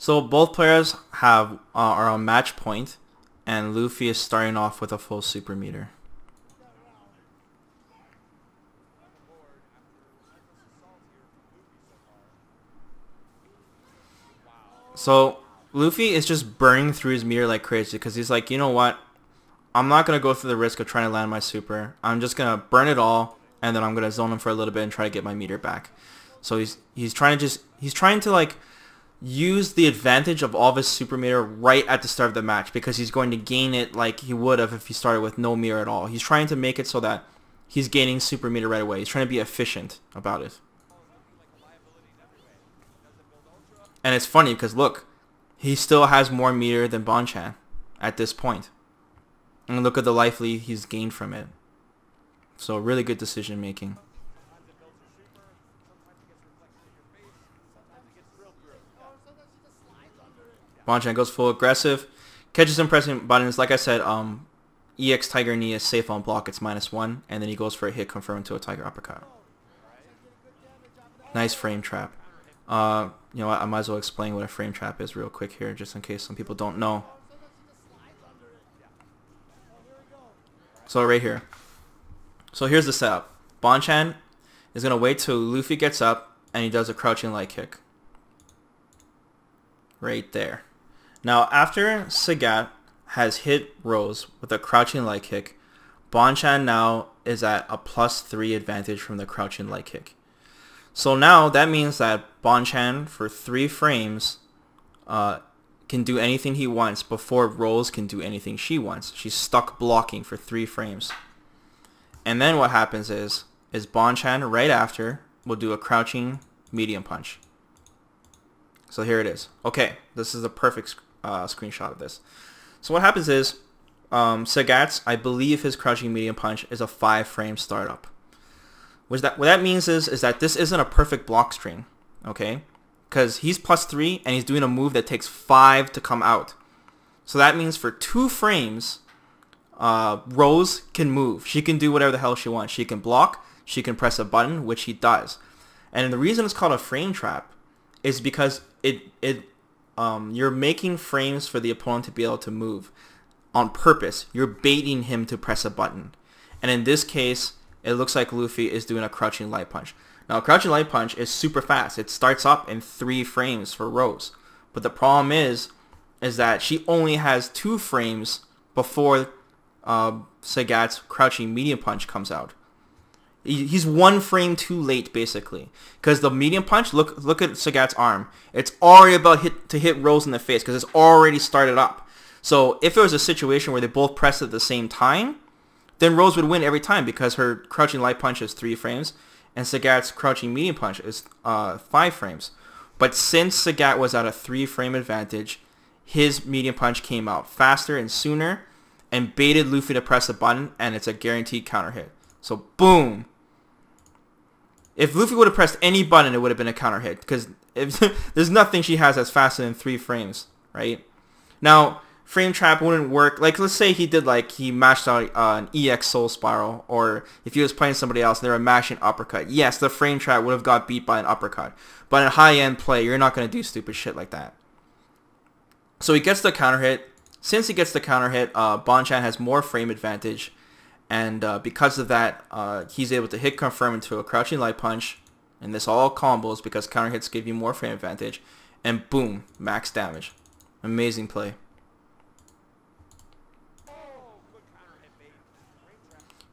So both players are on match point, and Luffy is starting off with a full super meter. So Luffy is just burning through his meter like crazy because he's like, you know what? I'm not going to go through the risk of trying to land my super. I'm just going to burn it all, and then I'm going to zone him for a little bit and try to get my meter back. So he's trying to like use the advantage of all of his super meter right at the start of the match because he's going to gain it like he would have if he started with no meter at all. He's trying to make it so that he's gaining super meter right away. He's trying to be efficient about it. And it's funny because look, he still has more meter than Bonchan at this point. And look at the life lead he's gained from it. So really good decision making. Bonchan goes full aggressive. Catches him pressing buttons. Like I said, EX Tiger Knee is safe on block. It's -1. And then he goes for a hit confirmed to a Tiger Uppercut. Nice frame trap. You know what? I might as well explain what a frame trap is real quick here, just in case some people don't know. So right here. So here's the setup. Bonchan is going to wait till Luffy gets up, and he does a crouching light kick. Right there. Now, after Sagat has hit Rose with a crouching light kick, Bonchan now is at a +3 advantage from the crouching light kick. So now that means that Bonchan for 3 frames can do anything he wants before Rose can do anything she wants. She's stuck blocking for 3 frames. And then what happens is Bonchan right after will do a crouching medium punch. So here it is. Okay, this is a perfect screenshot of this. So what happens is Sagat's, I believe his crouching medium punch is a 5-frame startup. What that means is that this isn't a perfect block string, okay? Because he's +3 and he's doing a move that takes 5 to come out. So that means for 2 frames, Rose can move. She can do whatever the hell she wants. She can block, she can press a button, which he does. And the reason it's called a frame trap is because you're making frames for the opponent to be able to move on purpose. You're baiting him to press a button. And in this case, it looks like Luffy is doing a crouching light punch. Now, a crouching light punch is super fast. It starts up in 3 frames for Rose. But the problem is that she only has 2 frames before Sagat's crouching medium punch comes out. He's 1 frame too late, basically. Because the medium punch, look at Sagat's arm. It's already about to hit Rose in the face because it's already started up. So if it was a situation where they both pressed at the same time, then Rose would win every time because her crouching light punch is 3 frames and Sagat's crouching medium punch is 5 frames. But since Sagat was at a 3-frame advantage, his medium punch came out faster and sooner and baited Luffy to press a button, and it's a guaranteed counter hit. So boom. If Luffy would have pressed any button, it would have been a counter hit because there's nothing she has that's faster than 3 frames, right? Now, frame trap wouldn't work. Like, let's say he mashed out an EX Soul Spiral, or if he was playing somebody else and they were mashing uppercut. Yes, the frame trap would have got beat by an uppercut. But in high-end play, you're not going to do stupid shit like that. So he gets the counter hit. Since he gets the counter hit, Bonchan has more frame advantage. And because of that, he's able to hit confirm into a crouching light punch. And this all combos because counter hits give you more frame advantage. And boom, max damage. Amazing play.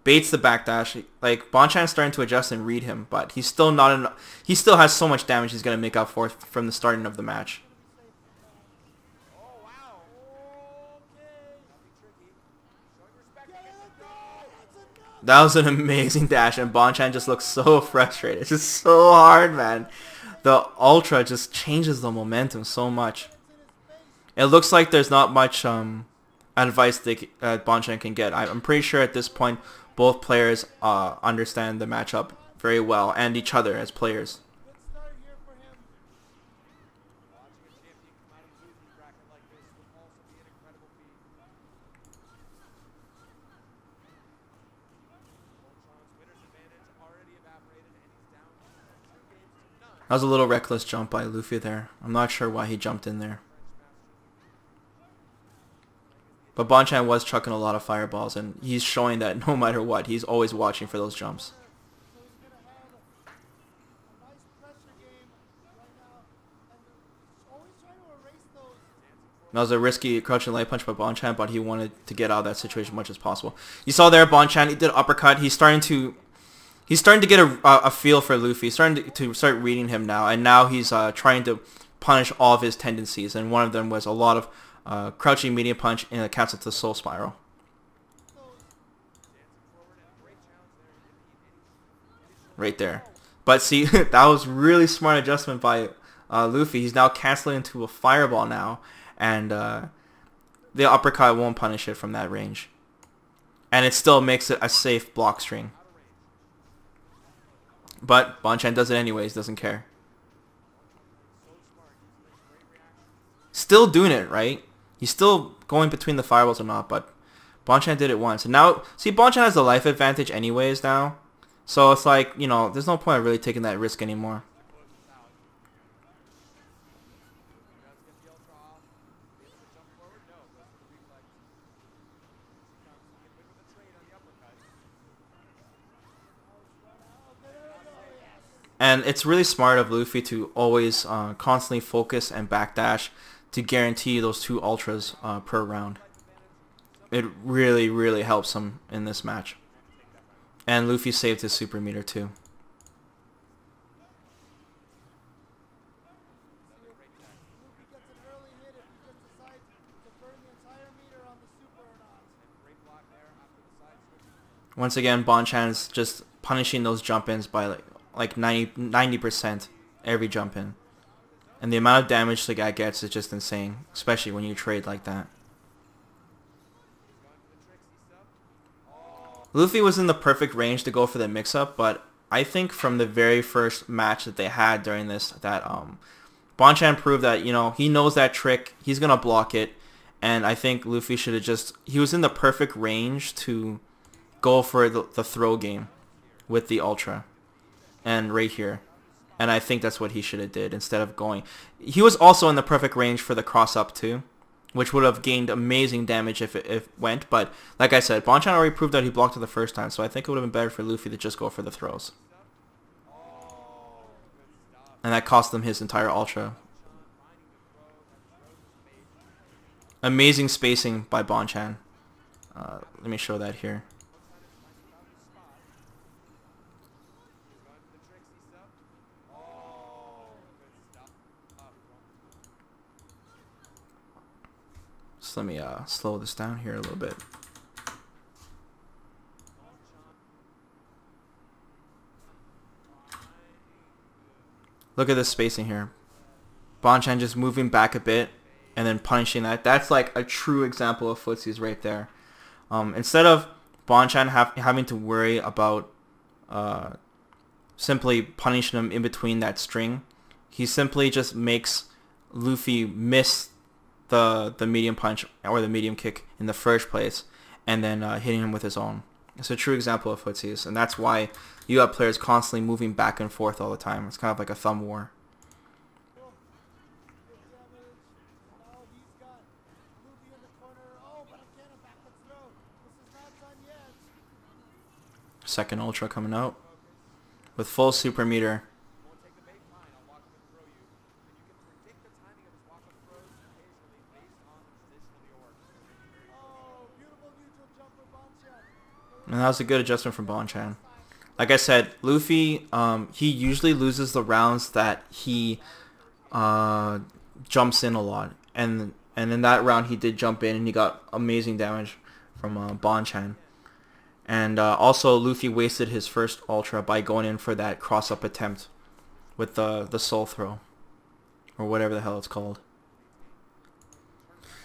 Baits the backdash. Like, Bonchan's starting to adjust and read him, but he's still not enough. He still has so much damage he's gonna make up for from the starting of the match. That was an amazing dash, and Bonchan just looks so frustrated. It's just so hard, man. The Ultra just changes the momentum so much. It looks like there's not much advice that Bonchan can get. I'm pretty sure at this point both players understand the matchup very well and each other as players. That was a little reckless jump by Luffy there. I'm not sure why he jumped in there. But Bonchan was chucking a lot of fireballs, and he's showing that no matter what, he's always watching for those jumps. That was a risky crouching light punch by Bonchan, but he wanted to get out of that situation as much as possible. You saw there, Bonchan, he did uppercut. He's starting to get a feel for Luffy. He's starting to start reading him now, and now he's trying to punish all of his tendencies. And one of them was a lot of crouching medium punch and a cancel to soul spiral. Right there. But see, that was really smart adjustment by Luffy. He's now canceling into a fireball now. And the uppercut won't punish it from that range. And it still makes it a safe block string. But Bonchan does it anyways, doesn't care. Still doing it, right? He's still going between the fireballs or not, but Bonchan did it once. And now, see, Bonchan has the life advantage anyways now. So it's like, you know, there's no point of really taking that risk anymore. And it's really smart of Luffy to always constantly focus and backdash to guarantee those 2 ultras per round. It really, really helps him in this match. And Luffy saved his super meter too. Once again, Bonchan is just punishing those jump-ins by like 90% every jump in. And the amount of damage the guy gets is just insane, especially when you trade like that. Luffy was in the perfect range to go for the mix-up, but I think from the very first match that they had during this, that Bonchan proved that, you know, he knows that trick, he's going to block it, and I think Luffy should have just, he was in the perfect range to go for the throw game with the Ultra. And right here. And I think that's what he should have did instead of going. He was also in the perfect range for the cross-up too, which would have gained amazing damage if it went. But like I said, Bonchan already proved that he blocked it the first time, so I think it would have been better for Luffy to just go for the throws. And that cost them his entire Ultra. Amazing spacing by Bonchan. Let me show that here. So let me slow this down here a little bit. Look at this spacing here. Bonchan just moving back a bit and then punishing that. That's like a true example of Footsies right there. Instead of Bonchan having to worry about simply punishing him in between that string, he simply just makes Luffy miss the medium punch or the medium kick in the first place, and then hitting him with his own. It's a true example of Footsies, and that's why you have players constantly moving back and forth all the time. It's kind of like a thumb war. Second Ultra coming out with full super meter. And that was a good adjustment from Bonchan. Like I said, Luffy, he usually loses the rounds that he jumps in a lot. And in that round he did jump in and he got amazing damage from Bonchan. And also Luffy wasted his first Ultra by going in for that cross-up attempt with the soul throw. Or whatever the hell it's called.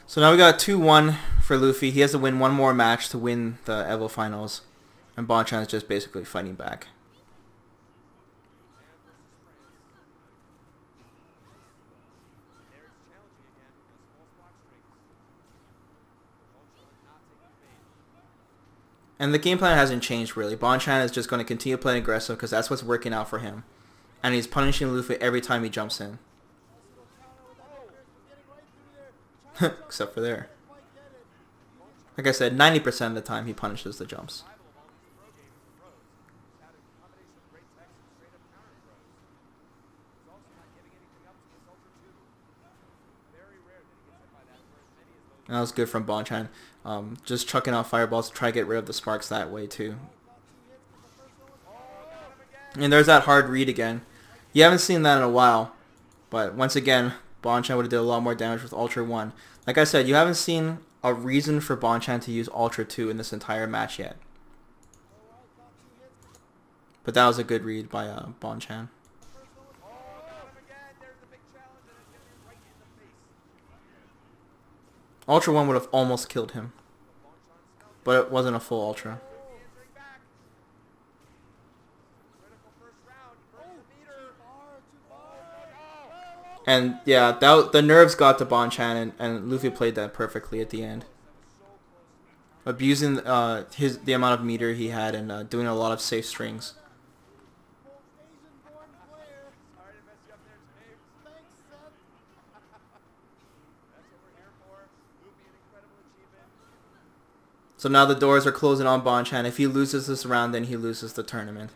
So now we got 2-1 for Luffy. He has to win one more match to win the Evo Finals. And Bonchan is just basically fighting back. And the game plan hasn't changed really. Bonchan is just going to continue playing aggressive because that's what's working out for him. And he's punishing Luffy every time he jumps in. Except for there. Like I said, 90% of the time he punishes the jumps. That was good from Bonchan. Just chucking out fireballs to try to get rid of the sparks that way too. And there's that hard read again. You haven't seen that in a while. But once again, Bonchan would have did a lot more damage with Ultra 1. Like I said, you haven't seen a reason for Bonchan to use Ultra 2 in this entire match yet. But that was a good read by Bonchan. Ultra 1 would have almost killed him. But it wasn't a full Ultra. And yeah, the nerves got to Bonchan, and Luffy played that perfectly at the end. Abusing the amount of meter he had and doing a lot of safe strings. So now the doors are closing on Bonchan. If he loses this round, then he loses the tournament.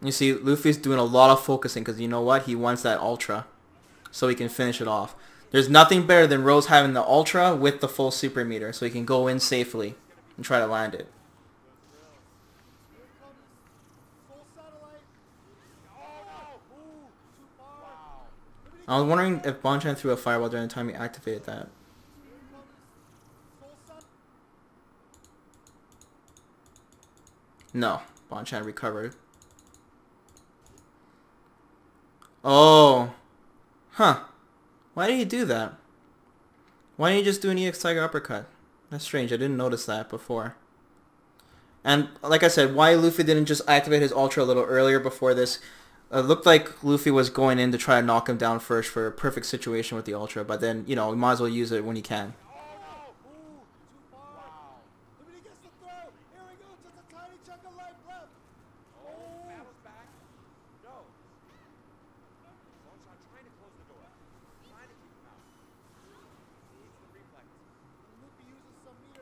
You see, Luffy's doing a lot of focusing because you know what? He wants that Ultra so he can finish it off. There's nothing better than Rose having the Ultra with the full super meter so he can go in safely and try to land it. I was wondering if Bonchan threw a fireball during the time he activated that. No, Bonchan recovered. Oh. Huh. Why did he do that? Why didn't he just do an EX Tiger Uppercut? That's strange. I didn't notice that before. And like I said, why Luffy didn't just activate his Ultra a little earlier before this? It looked like Luffy was going in to try to knock him down first for a perfect situation with the Ultra. But then, you know, he might as well use it when he can.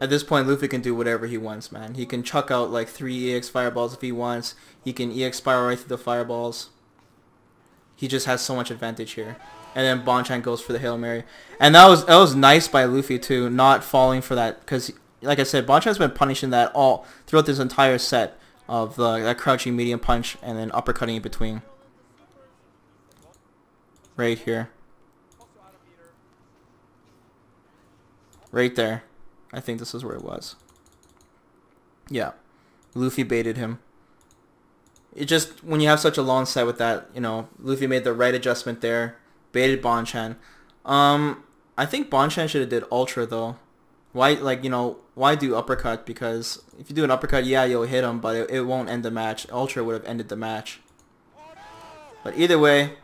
At this point, Luffy can do whatever he wants, man. He can chuck out like 3 EX fireballs if he wants. He can EX spiral right through the fireballs. He just has so much advantage here. And then Bonchan goes for the Hail Mary. And that was nice by Luffy too, not falling for that. Because, like I said, Bonchan's been punishing that all throughout this entire set of that crouching medium punch and then uppercutting in between. Right here. Right there. I think this is where it was. Yeah. Luffy baited him. It just, when you have such a long set with that, you know, Luffy made the right adjustment there. Baited Bonchan. I think Bonchan should have did Ultra though. Why, like, you know, why do uppercut? Because if you do an uppercut, yeah, you'll hit him, but it won't end the match. Ultra would have ended the match. But either way,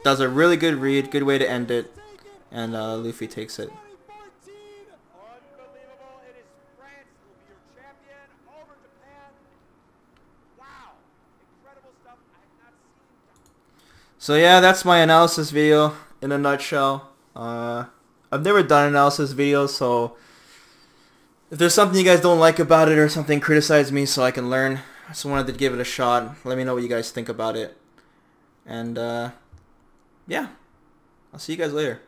does a really good read, good way to end it. And Luffy takes it. So yeah, that's my analysis video in a nutshell. I've never done analysis videos, so if there's something you guys don't like about it or something, criticize me so I can learn. I just wanted to give it a shot. Let me know what you guys think about it. And yeah, I'll see you guys later.